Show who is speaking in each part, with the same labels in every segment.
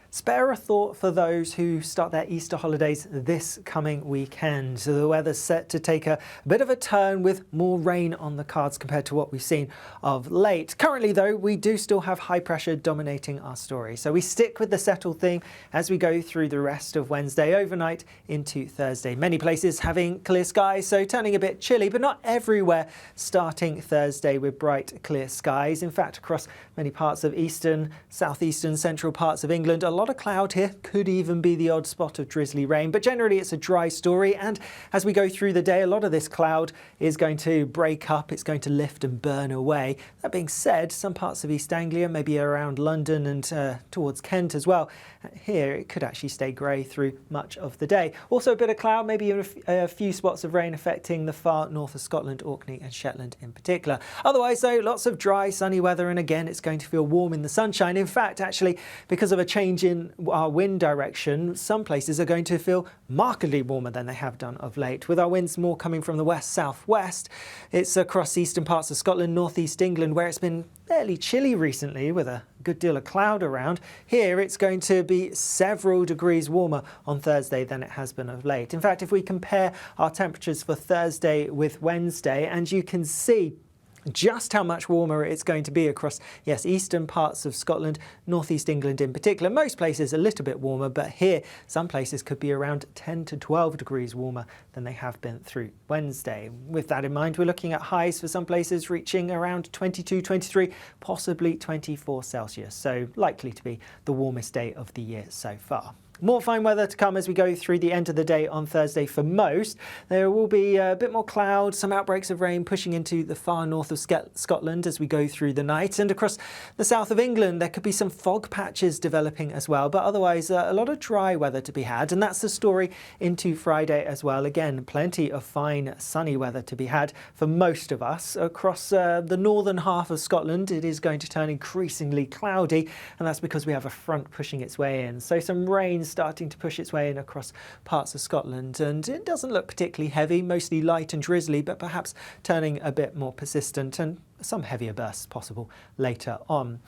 Speaker 1: Spare a thought for those who start their Easter holidays this coming weekend. So the weather's set to take a bit of a turn with more rain on the cards compared to what we've seen of late. Currently though, we do still have high pressure dominating our story. So we stick with the settled theme as we go through the rest of Wednesday overnight into Thursday. Many places having clear skies, so turning a bit chilly, but not everywhere starting Thursday with bright clear skies. In fact, across many parts of eastern, southeastern, central parts of England, a lot of cloud here, could even be the odd spot of drizzly rain, but generally it's a dry story. And as we go through the day, a lot of this cloud is going to break up, it's going to lift and burn away. That being said, some parts of East Anglia, maybe around London and towards Kent as well, here it could actually stay grey through much of the day. Also a bit of cloud, maybe a few spots of rain affecting the far north of Scotland, Orkney and Shetland in particular. Otherwise though, lots of dry sunny weather, and again it's going to feel warm in the sunshine. In fact, actually, because of a change in our wind direction, some places are going to feel markedly warmer than they have done of late. With our winds more coming from the west-southwest, it's across eastern parts of Scotland, northeast England, where it's been fairly chilly recently with a good deal of cloud around. Here it's going to be several degrees warmer on Thursday than it has been of late. In fact, if we compare our temperatures for Thursday with Wednesday, and you can see just how much warmer it's going to be across, yes, eastern parts of Scotland, northeast England in particular. Most places a little bit warmer, but here some places could be around 10 to 12 degrees warmer than they have been through Wednesday. With that in mind, we're looking at highs for some places reaching around 22, 23, possibly 24 Celsius. So likely to be the warmest day of the year so far. More fine weather to come as we go through the end of the day on Thursday for most. There will be a bit more cloud, some outbreaks of rain pushing into the far north of Scotland as we go through the night. And across the south of England, there could be some fog patches developing as well. But otherwise, a lot of dry weather to be had. And that's the story into Friday as well. Again, plenty of fine sunny weather to be had for most of us. Across the northern half of Scotland, it is going to turn increasingly cloudy. And that's because we have a front pushing its way in. So some rain starting to push its way in across parts of Scotland, and it doesn't look particularly heavy, mostly light and drizzly, but perhaps turning a bit more persistent, and some heavier bursts possible later on.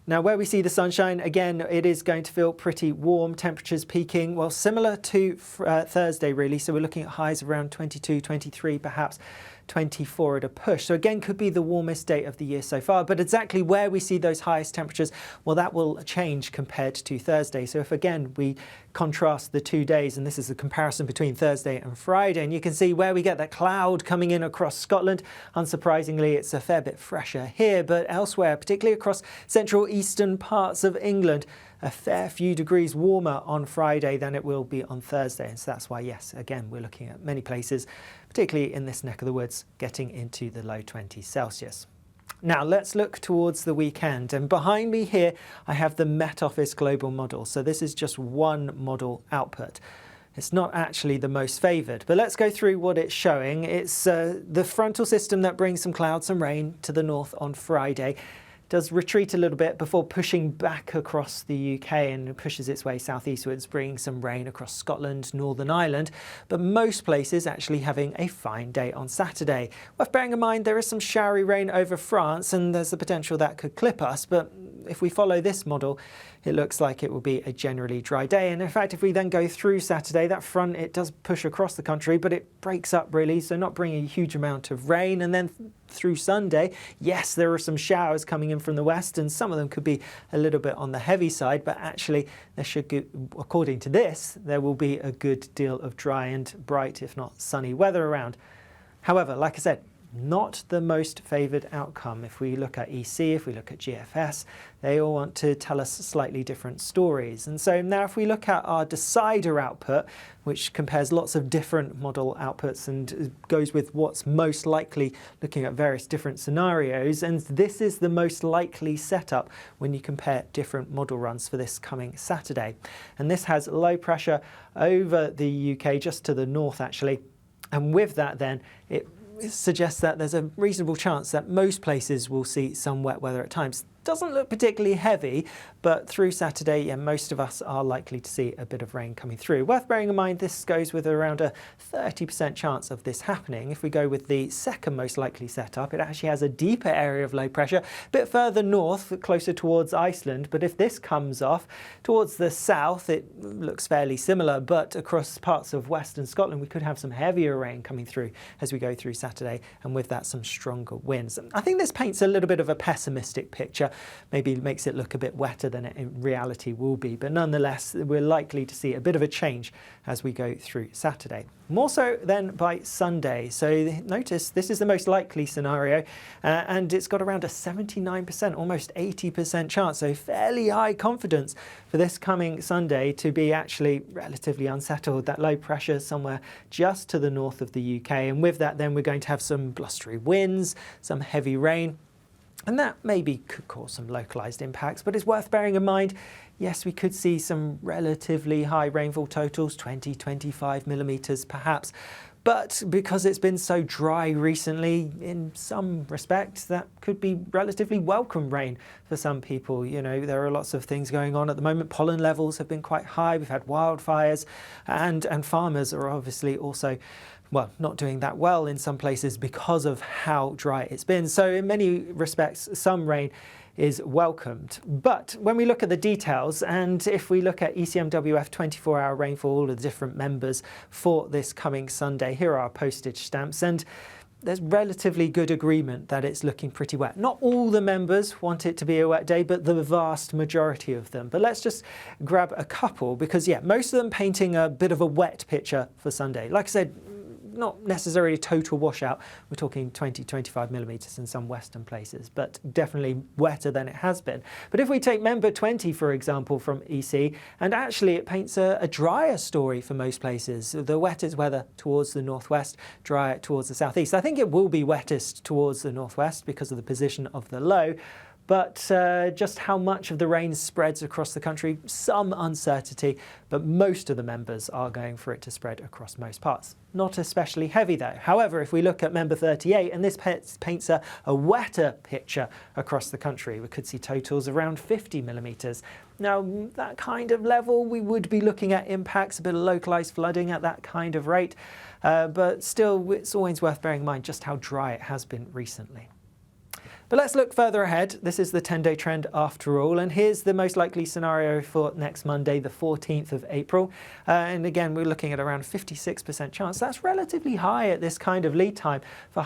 Speaker 1: Now, where we see the sunshine, again, it is going to feel pretty warm, temperatures peaking, well, similar to Thursday really, so we're looking at highs around 22, 23, perhaps 24 at a push. So again, could be the warmest day of the year so far, but exactly where we see those highest temperatures, well, that will change compared to Thursday. So if again, we contrast the 2 days, and this is a comparison between Thursday and Friday, and you can see where we get that cloud coming in across Scotland. Unsurprisingly, it's a fair bit fresher here, but elsewhere, particularly across central eastern parts of England, a fair few degrees warmer on Friday than it will be on Thursday. And so that's why, yes, again, we're looking at many places, particularly in this neck of the woods, getting into the low 20s Celsius. Now let's look towards the weekend, and behind me here I have the Met Office global model. So this is just one model output. It's not actually the most favoured, but let's go through what it's showing. It's the frontal system that brings some clouds, some rain to the north on Friday. Does retreat a little bit before pushing back across the UK and pushes its way southeastwards, bringing some rain across Scotland, Northern Ireland, but most places actually having a fine day on Saturday. Worth bearing in mind there is some showery rain over France, and there's the potential that could clip us, but if we follow this model, it looks like it will be a generally dry day. And in fact, if we then go through Saturday, that front, it does push across the country, but it breaks up really, so not bringing a huge amount of rain. And then through Sunday, yes, there are some showers coming in from the west, and some of them could be a little bit on the heavy side, but actually there should, according to this, there will be a good deal of dry and bright, if not sunny weather around. However, like I said, not the most favoured outcome. If we look at EC, if we look at GFS, they all want to tell us slightly different stories. And so now if we look at our decider output, which compares lots of different model outputs and goes with what's most likely, looking at various different scenarios, and this is the most likely setup when you compare different model runs for this coming Saturday. And this has low pressure over the UK, just to the north actually, and with that then it suggests that there's a reasonable chance that most places will see some wet weather at times. doesn't look particularly heavy, but through Saturday, yeah, most of us are likely to see a bit of rain coming through. Worth bearing in mind, this goes with around a 30% chance of this happening. If we go with the second most likely setup, it actually has a deeper area of low pressure, a bit further north, closer towards Iceland. But if this comes off towards the south, it looks fairly similar, but across parts of western Scotland, we could have some heavier rain coming through as we go through Saturday, and with that, some stronger winds. I think this paints a little bit of a pessimistic picture. Maybe makes it look a bit wetter than it in reality will be, but nonetheless we're likely to see a bit of a change as we go through Saturday. More so than by Sunday. So notice this is the most likely scenario, and it's got around a 79%, almost 80% chance, so fairly high confidence for this coming Sunday to be actually relatively unsettled. That low pressure somewhere just to the north of the UK, and with that then we're going to have some blustery winds, some heavy rain. And that maybe could cause some localised impacts, but it's worth bearing in mind, yes, we could see some relatively high rainfall totals, 20-25 millimetres perhaps, but because it's been so dry recently, in some respects, that could be relatively welcome rain for some people. You know, there are lots of things going on at the moment. Pollen levels have been quite high, we've had wildfires, and farmers are obviously also not doing that well in some places because of how dry it's been. So in many respects, some rain is welcomed. But when we look at the details, and if we look at ECMWF 24-hour rainfall, all the different members for this coming Sunday, here are our postage stamps, and there's relatively good agreement that it's looking pretty wet. Not all the members want it to be a wet day, but the vast majority of them. But let's just grab a couple, because yeah, most of them painting a bit of a wet picture for Sunday. Like I said, not necessarily a total washout. We're talking 20-25 millimetres in some western places, but definitely wetter than it has been. But if we take member 20, for example, from EC, and actually it paints a drier story for most places. The wettest weather towards the northwest, drier towards the southeast. I think it will be wettest towards the northwest because of the position of the low. But just how much of the rain spreads across the country, some uncertainty, but most of the members are going for it to spread across most parts. Not especially heavy though. However, if we look at member 38, and this paints a wetter picture across the country, we could see totals around 50 millimetres. Now, that kind of level, we would be looking at impacts, a bit of localised flooding at that kind of rate, but still, it's always worth bearing in mind just how dry it has been recently. But let's look further ahead. This is the 10-day trend after all, and here's the most likely scenario for next Monday, the 14th of April. And again, we're looking at around 56% chance. That's relatively high at this kind of lead time for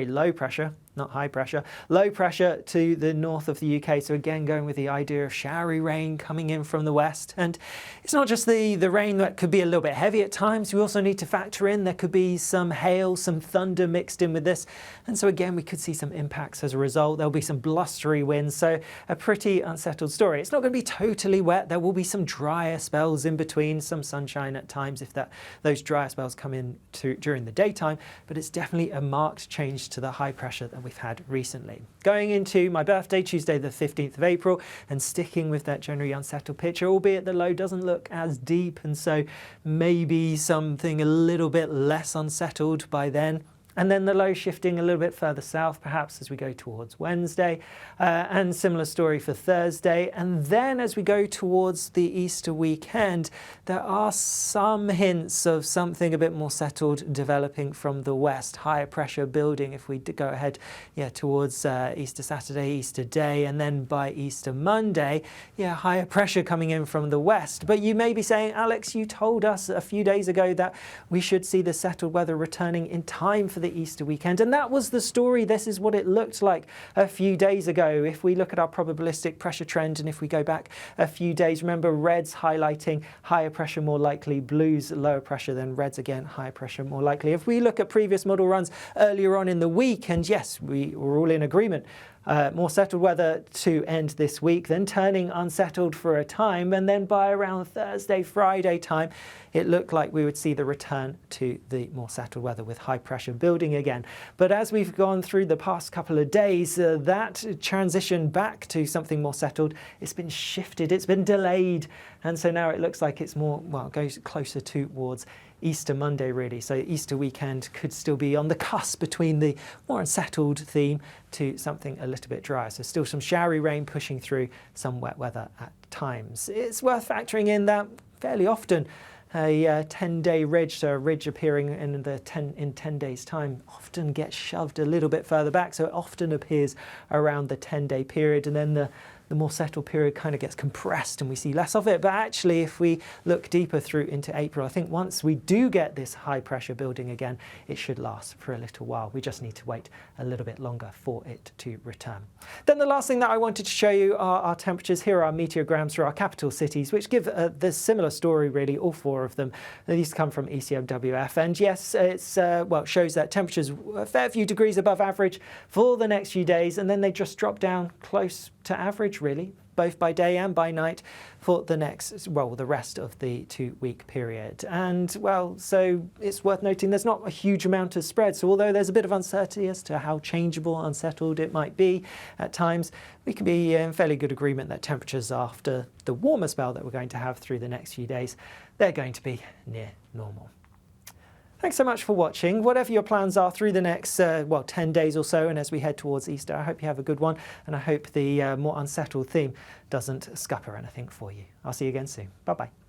Speaker 1: low pressure. Not high pressure, low pressure to the north of the UK. So again, going with the idea of showery rain coming in from the west. And it's not just the rain that could be a little bit heavy at times. We also need to factor in there could be some hail, some thunder mixed in with this. And so again, we could see some impacts as a result. There'll be some blustery winds. So a pretty unsettled story. It's not going to be totally wet. There will be some drier spells in between, some sunshine at times if those drier spells come in during the daytime. But it's definitely a marked change to the high pressure that we've had recently. Going into my birthday, Tuesday the 15th of April, and sticking with that generally unsettled picture, albeit the low doesn't look as deep, and so maybe something a little bit less unsettled by then. And then the low shifting a little bit further south, perhaps as we go towards Wednesday, and similar story for Thursday. And then as we go towards the Easter weekend, there are some hints of something a bit more settled developing from the west, higher pressure building if we go ahead towards Easter Saturday, Easter Day, and then by Easter Monday, higher pressure coming in from the west. But you may be saying, Alex, you told us a few days ago that we should see the settled weather returning in time for the Easter weekend, and that was the story. This is what it looked like a few days ago. If we look at our probabilistic pressure trend, and if we go back a few days, remember reds highlighting higher pressure more likely, blues lower pressure, then reds again higher pressure more likely. If we look at previous model runs earlier on in the week, and yes, we were all in agreement, more settled weather to end this week, then turning unsettled for a time, and then by around Thursday, Friday time, it looked like we would see the return to the more settled weather with high pressure building again. But as we've gone through the past couple of days, that transition back to something more settled, it's been shifted, it's been delayed, and so now it looks like it's more, goes closer towards Easter Monday really. So Easter weekend could still be on the cusp between the more unsettled theme to something a little bit drier. So still some showery rain pushing through, some wet weather at times. It's worth factoring in that fairly often a 10-day ridge, so a ridge appearing in 10 days time, often gets shoved a little bit further back. So it often appears around the 10-day period, and then the more settled period kind of gets compressed and we see less of it. But actually, if we look deeper through into April, I think once we do get this high pressure building again, it should last for a little while. We just need to wait a little bit longer for it to return. Then the last thing that I wanted to show you are our temperatures. Here are our meteograms for our capital cities, which give this similar story really, all four of them. These come from ECMWF. And yes, it shows that temperatures a fair few degrees above average for the next few days, and then they just drop down close to average really, both by day and by night for the rest of the 2-week period. And so it's worth noting there's not a huge amount of spread. So although there's a bit of uncertainty as to how changeable, unsettled it might be at times, we can be in fairly good agreement that temperatures after the warmer spell that we're going to have through the next few days, they're going to be near normal. Thanks so much for watching. Whatever your plans are through the next 10 days or so, and as we head towards Easter, I hope you have a good one, and I hope the more unsettled theme doesn't scupper anything for you. I'll see you again soon. Bye-bye.